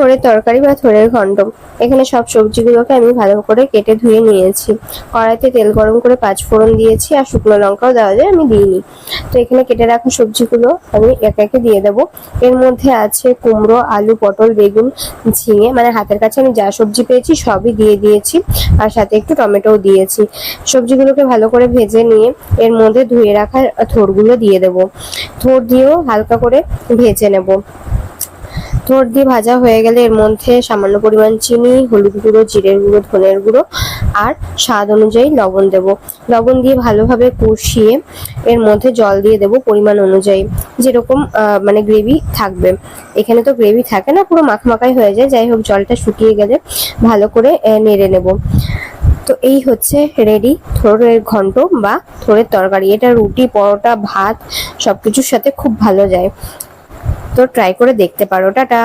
থোড়ের তরকারি বা থোড়ের ঘন্ট। এখানে সব সবজিগুলোকে আমি ভালো করে কেটে ধুয়ে নিয়েছি। কড়াইতে তেল গরম করে 5 ফোড়ন দিয়েছি, আর শুকনো লঙ্কাও দেওয়া যায়, আমি দিইনি। তো এখানে কেটে রাখা সবজিগুলো আমি একে একে দিয়ে দেবো। এর মধ্যে আছে কুমড়ো, আলু, পটল, বেগুন, ঝিঙে, মানে হাতের কাছে আমি যা সবজি পেয়েছি সবই দিয়ে দিয়েছি, আর সাথে একটু টমেটোও দিয়েছি। সবজিগুলোকে ভালো করে ভেজে নিয়ে এর মধ্যে ধুয়ে রাখা থোড়গুলো দিয়ে দেবো। থোড় দিয়েও হালকা করে ভেজে নেব। থোড় দিয়ে ভাজা হয়ে গেলে এর মধ্যে সামান্য পরিমাণ চিনি, হলুদ গুঁড়ো, জিরের গুঁড়ো, ধনের গুঁড়ো আর স্বাদ অনুযায়ী লবণ দেব। লবণ দিয়ে ভালোভাবে কষিয়ে এর মধ্যে জল দিয়ে দেব পরিমাণ অনুযায়ী, যেরকম মানে গ্রেভি থাকবে। এখানে তো গ্রেভি থাকে না, পুরো মাখামাখাই হয়ে যায়। যাই হোক, জলটা শুকিয়ে গেলে ভালো করে নেড়ে নেব। তো এই হচ্ছে রেডি থোড়ের ঘন্ট বা থোড়ের তরকারি। এটা রুটি, পরোটা, ভাত সবকিছুর সাথে খুব ভালো যায়। তো ট্রাই করে দেখতে পারো। টাটা।